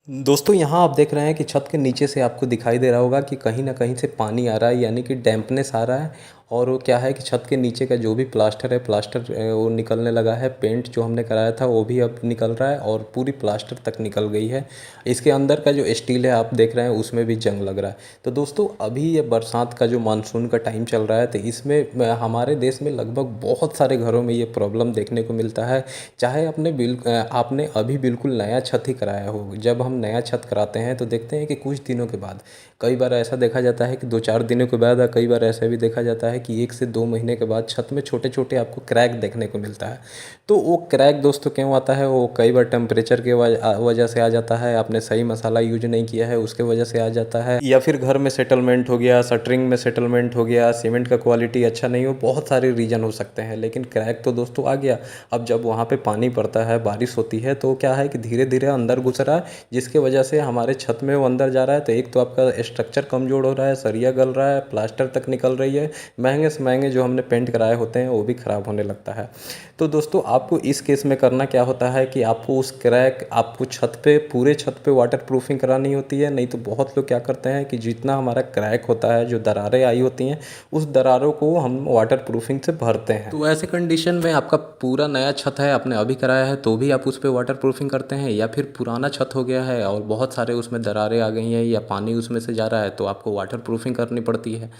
दोस्तों यहाँ आप देख रहे हैं कि छत के नीचे से आपको दिखाई दे रहा होगा कि कहीं ना कहीं से पानी आ रहा है, यानी कि डैम्पनेस आ रहा है। और वो क्या है कि छत के नीचे का जो भी प्लास्टर है, प्लास्टर वो निकलने लगा है। पेंट जो हमने कराया था वो भी अब निकल रहा है और पूरी प्लास्टर तक निकल गई है। इसके अंदर का जो स्टील है आप देख रहे हैं उसमें भी जंग लग रहा है। तो दोस्तों अभी ये बरसात का जो मानसून का टाइम चल रहा है, तो इसमें हमारे देश में लगभग बहुत सारे घरों में ये प्रॉब्लम देखने को मिलता है। चाहे आपने अभी बिल्कुल नया छत ही कराया हो, जब हम नया छत कराते हैं तो देखते हैं कि कुछ दिनों के बाद, कई बार ऐसा देखा जाता है कि 2-4 दिनों के बाद, कई बार ऐसा भी देखा जाता है कि 1 से 2 महीने के बाद छत में छोटे छोटे आपको क्रैक देखने को मिलता है। तो वो क्रैक दोस्तों क्यों आता है? वो कई बार टेम्परेचर के वजह से आ जाता है, आपने सही मसाला यूज नहीं किया है उसके वजह से आ जाता है, या फिर घर में सेटलमेंट हो गया, शटरिंग में सेटलमेंट हो गया, सीमेंट का क्वालिटी अच्छा नहीं हो, बहुत सारे रीज़न हो सकते हैं। लेकिन क्रैक तो दोस्तों आ गया। अब जब वहाँ पे पानी पड़ता है, बारिश होती है, तो क्या है कि धीरे धीरे अंदर घुस रहा है, जिसके वजह से हमारे छत में वो अंदर जा रहा है। तो एक तो आपका स्ट्रक्चर कमज़ोर हो रहा है, सरिया गल रहा है, प्लास्टर तक निकल रही है, महंगे से महंगे जो हमने पेंट कराए होते हैं वो भी ख़राब होने लगता है। तो दोस्तों आपको इस केस में करना क्या होता है कि आपको उस क्रैक, आपको छत पे, पूरे छत पे वाटर प्रूफिंग करानी होती है। नहीं तो बहुत लोग क्या करते हैं कि जितना हमारा क्रैक होता है, जो दरारें आई होती हैं, उस दरारों को हम वाटर प्रूफिंग से भरते हैं। तो ऐसे कंडीशन में आपका पूरा नया छत है, आपने अभी कराया है, तो भी आप उस पर वाटर प्रूफिंग करते हैं, या फिर पुराना छत हो गया है और बहुत सारे उसमें दरारें आ गई हैं या पानी उसमें से जा रहा है, तो आपको वाटर प्रूफिंग करनी पड़ती है।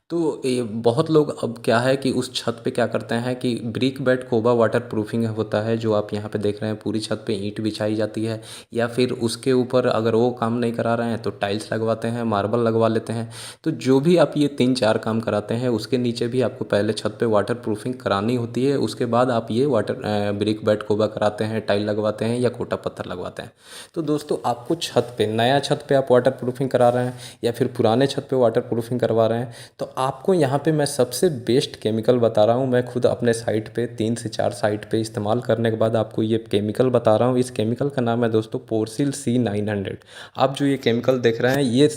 तो ये बहुत लोग अब क्या है कि उस छत पे क्या करते हैं कि ब्रिक बेड कोबा वाटर प्रूफिंग होता है, जो आप यहाँ पे देख रहे हैं, पूरी छत पे ईंट बिछाई जाती है, या फिर उसके ऊपर अगर वो काम नहीं करा रहे हैं तो टाइल्स लगवाते हैं, मार्बल लगवा लेते हैं। तो जो भी आप ये 3-4 काम कराते हैं, उसके नीचे भी आपको पहले छत पे वाटर प्रूफिंग करानी होती है। उसके बाद आप ये वाटर ब्रिक बेड कोबा कराते हैं, टाइल लगवाते हैं या कोटा पत्थर लगवाते हैं। तो दोस्तों आपको छत पे, नया छत पे आप वाटर प्रूफिंग करा रहे हैं या फिर पुराने छत पे वाटर प्रूफिंग करवा रहे हैं, तो आपको यहाँ पे मैं सबसे बेस्ट केमिकल बता रहा हूँ। मैं खुद अपने साइट पे 3 से 4 साइट पे इस्तेमाल करने के बाद आपको ये केमिकल बता रहा हूँ। इस केमिकल का नाम है दोस्तों पोरसिल C900। आप जो ये केमिकल देख रहे हैं, ये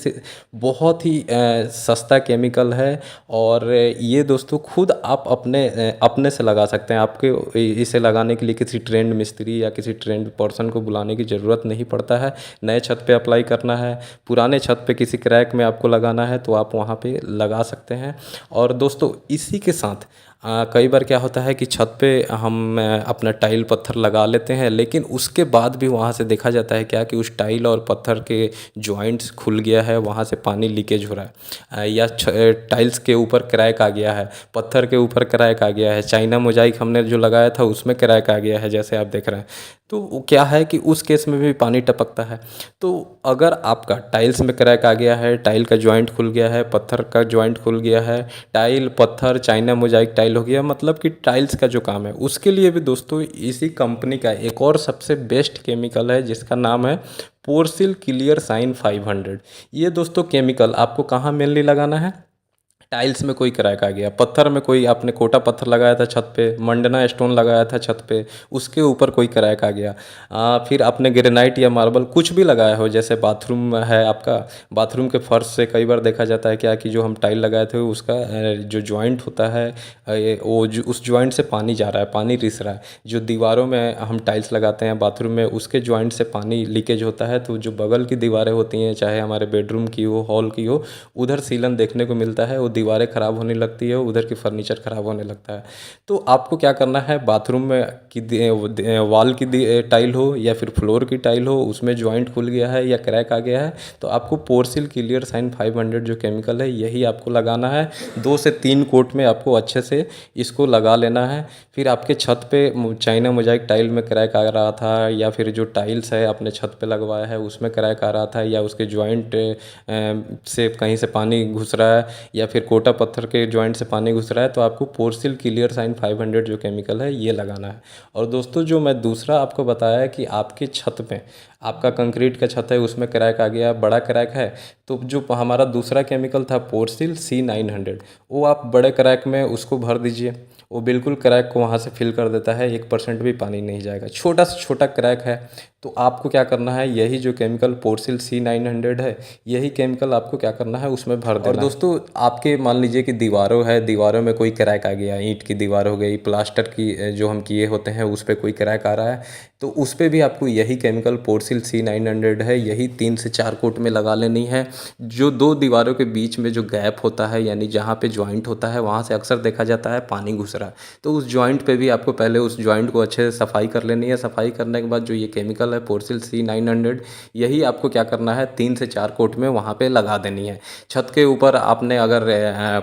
बहुत ही सस्ता केमिकल है, और ये दोस्तों खुद आप अपने से लगा सकते हैं। आपके इसे लगाने के लिए किसी ट्रेंड मिस्त्री या किसी ट्रेंड पर्सन को बुलाने की ज़रूरत नहीं पड़ता है। नए छत पे अप्लाई करना है, पुराने छत पे किसी क्रैक में आपको लगाना है, तो आप वहाँ पे लगा सकते हैं। और दोस्तों इसी के साथ कई बार क्या होता है कि छत पे हम अपना टाइल पत्थर लगा लेते हैं, लेकिन उसके बाद भी वहाँ से देखा जाता है क्या कि उस टाइल और पत्थर के जॉइंट्स खुल गया है, वहाँ से पानी लीकेज हो रहा है, या टाइल्स के ऊपर क्रैक आ गया है, पत्थर के ऊपर क्रैक आ गया है, चाइना मोजाइक हमने जो लगाया था उसमें क्रैक आ गया है, जैसे आप देख रहे हैं। तो वो क्या है कि उस केस में भी पानी टपकता है। तो अगर आपका टाइल्स में क्रैक आ गया है, टाइल का जॉइंट खुल गया है, पत्थर का जॉइंट खुल गया है, टाइल, पत्थर, चाइना मोजाइक टाइल हो गया, मतलब कि टाइल्स का जो काम है, उसके लिए भी दोस्तों इसी कंपनी का एक और सबसे बेस्ट केमिकल है, जिसका नाम है पोरसिल क्लियर साइन 500। ये दोस्तों केमिकल आपको कहाँ मेनली लगाना है? टाइल्स में कोई क्रैक आ गया, पत्थर में कोई आपने कोटा पत्थर लगाया था छत पे, मंडना स्टोन लगाया था छत पे, उसके ऊपर कोई क्रैक आ गया, फिर आपने ग्रेनाइट या मार्बल कुछ भी लगाया हो, जैसे बाथरूम है आपका, बाथरूम के फर्श से कई बार देखा जाता है क्या कि जो हम टाइल लगाए थे उसका जो जॉइंट होता है, उस जॉइंट से पानी जा रहा है, पानी रिस रहा है। जो दीवारों में हम टाइल्स लगाते हैं बाथरूम में, उसके जॉइंट से पानी लीकेज होता है, तो जो बगल की दीवारें होती हैं, चाहे हमारे बेडरूम की हो, हॉल की हो, उधर सीलन देखने को मिलता है, वो दीवारें ख़राब होने लगती है, उधर की फर्नीचर ख़राब होने लगता है। तो आपको क्या करना है, बाथरूम में वाल की टाइल हो या फिर फ्लोर की टाइल हो, उसमें जॉइंट खुल गया है या क्रैक आ गया है, तो आपको पोरसिल क्लियर साइन 500 जो केमिकल है, यही आपको लगाना है। 2 से 3 कोट में आपको अच्छे से इसको लगा लेना है। फिर आपके छत पे चाइना मोजाइक टाइल में क्रैक आ रहा था, या फिर जो टाइल्स है अपने छत पे लगवाया है उसमें क्रैक आ रहा था, या उसके जॉइंट से कहीं से पानी घुस रहा है, या फिर कोटा पत्थर के जॉइंट से पानी घुस रहा है, तो आपको पोरसिल क्लियर साइन 500 जो केमिकल है ये लगाना है। और दोस्तों जो मैं दूसरा आपको बताया कि आपकी छत पे, आपका कंक्रीट का छत है उसमें क्रैक आ गया, बड़ा क्रैक है, तो जो हमारा दूसरा केमिकल था पोरसिल C900, वो आप बड़े क्रैक में उसको भर दीजिए, वो बिल्कुल क्रैक को वहाँ से फिल कर देता है, 1% भी पानी नहीं जाएगा। छोटा से छोटा क्रैक है, तो आपको क्या करना है, यही जो केमिकल पोरसिल C900 है, यही केमिकल आपको क्या करना है, उसमें भर देना। और दोस्तों आपके मान लीजिए कि दीवारों है, दीवारों में कोई क्रैक आ गया, ईंट की दीवार हो गई, प्लास्टर की जो हम किए होते हैं उस पर कोई क्रैक आ रहा है, तो उस पे भी आपको यही केमिकल पोरसिल C900 है, यही 3 से 4 कोट में लगा लेनी है। जो दो दीवारों के बीच में जो गैप होता है, यानी जहाँ पे जॉइंट होता है, वहाँ से अक्सर देखा जाता है पानी घुस रहा है, तो उस जॉइंट पे भी आपको पहले उस जॉइंट को अच्छे से सफाई कर लेनी है। सफाई करने के बाद जो ये केमिकल है पोरसिल C900, यही आपको क्या करना है, 3 से 4 कोट में वहाँ पे लगा देनी है। छत के ऊपर आपने अगर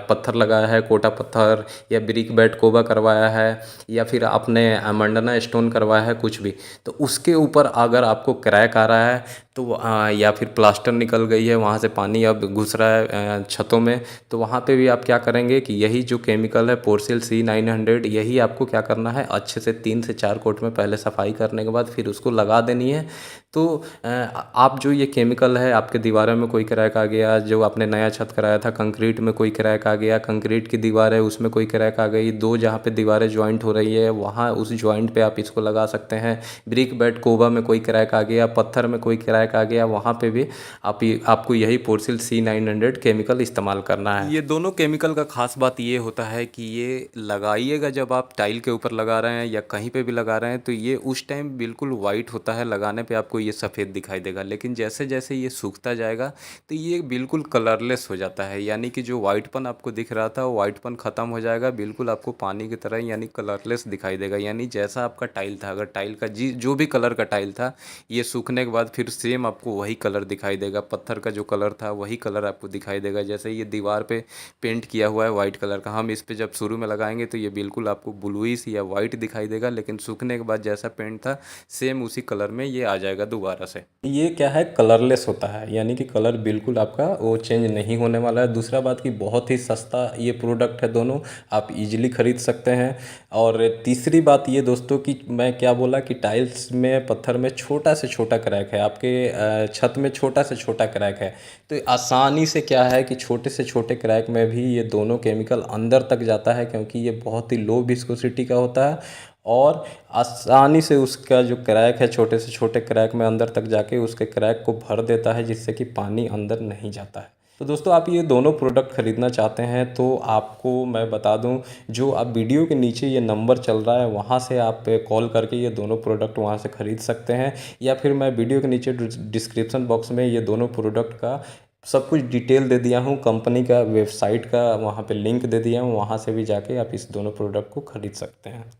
पत्थर लगाया है, कोटा पत्थर या ब्रिक बेड कोबा करवाया है, या फिर आपने मंडना स्टोन करवाया है, कुछ भी, तो उसके ऊपर अगर आपको क्रैक आ रहा है तो या फिर प्लास्टर निकल गई है, वहाँ से पानी अब घुस रहा है छतों में, तो वहाँ पे भी आप क्या करेंगे कि यही जो केमिकल है पोरसिल C900, यही आपको क्या करना है, अच्छे से 3 से 4 कोट में पहले सफाई करने के बाद फिर उसको लगा देनी है। तो आप जो ये केमिकल है, आपके दीवारों में कोई क्रैक आ गया, जो आपने नया छत कराया था कंक्रीट में कोई क्रैक आ गया, कंक्रीट की दीवार है उसमें कोई क्रैक आ गई, दो जहाँ पे दीवारें ज्वाइंट हो रही है वहाँ उस ज्वाइंट पे आप इसको लगा सकते हैं। ब्रिक बेड कोबा में कोई क्रैक आ गया, पत्थर में कोई क्रैक आ गया, वहाँ पे भी आपको यही पोरसिल C900 केमिकल इस्तेमाल करना है। ये दोनों केमिकल का खास बात ये होता है कि ये लगाइएगा जब आप टाइल के ऊपर लगा रहे हैं या कहीं पे भी लगा रहे हैं, तो ये उस टाइम बिल्कुल वाइट होता है, लगाने पे आपको ये सफ़ेद दिखाई देगा, लेकिन जैसे जैसे ये सूखता जाएगा तो ये बिल्कुल कलरलेस हो जाता है, यानी कि जो वाइटपन आपको दिख रहा था वो वाइटपन ख़त्म हो जाएगा, बिल्कुल आपको पानी की तरह यानी कलरलेस दिखाई देगा। यानी जैसा आपका टाइल था, अगर टाइल का जो भी कलर का टाइल था, ये सूखने के बाद फिर सेम आपको वही कलर दिखाई देगा, पत्थर का जो कलर था वही कलर आपको दिखाई देगा। जैसे ये दीवार पे पेंट किया हुआ है वाइट कलर का, हम इस पे जब शुरू में लगाएंगे तो ये बिल्कुल आपको ब्लूइश या वाइट दिखाई देगा, लेकिन सूखने के बाद जैसा पेंट था सेम उसी कलर में ये आ जाएगा दोबारा से। ये क्या है, कलरलेस होता है, यानी कि कलर बिल्कुल आपका वो चेंज नहीं होने वाला है। दूसरा बात कि बहुत ही सस्ता ये प्रोडक्ट है, दोनों आप इजीली खरीद सकते हैं। और तीसरी बात ये दोस्तों कि मैं क्या बोला कि टाइल्स में पत्थर में छोटा से छोटा क्रैक है, आपके छत में छोटा से छोटा क्रैक है, तो आसानी से क्या है कि छोटे से छोटे क्रैक में भी ये दोनों केमिकल अंदर तक जाता है, क्योंकि ये बहुत ही लो विस्कोसिटी का होता है और आसानी से उसका जो क्रैक है छोटे से छोटे क्रैक में अंदर तक जाके उसके क्रैक को भर देता है, जिससे कि पानी अंदर नहीं जाता है। तो दोस्तों आप ये दोनों प्रोडक्ट ख़रीदना चाहते हैं तो आपको मैं बता दूं, जो आप वीडियो के नीचे ये नंबर चल रहा है वहाँ से आप कॉल करके ये दोनों प्रोडक्ट वहाँ से ख़रीद सकते हैं, या फिर मैं वीडियो के नीचे डिस्क्रिप्शन बॉक्स में ये दोनों प्रोडक्ट का सब कुछ डिटेल दे दिया हूँ, कंपनी का वेबसाइट का वहाँ पे लिंक दे दिया हूँ, वहाँ से भी जाके आप इस दोनों प्रोडक्ट को ख़रीद सकते हैं।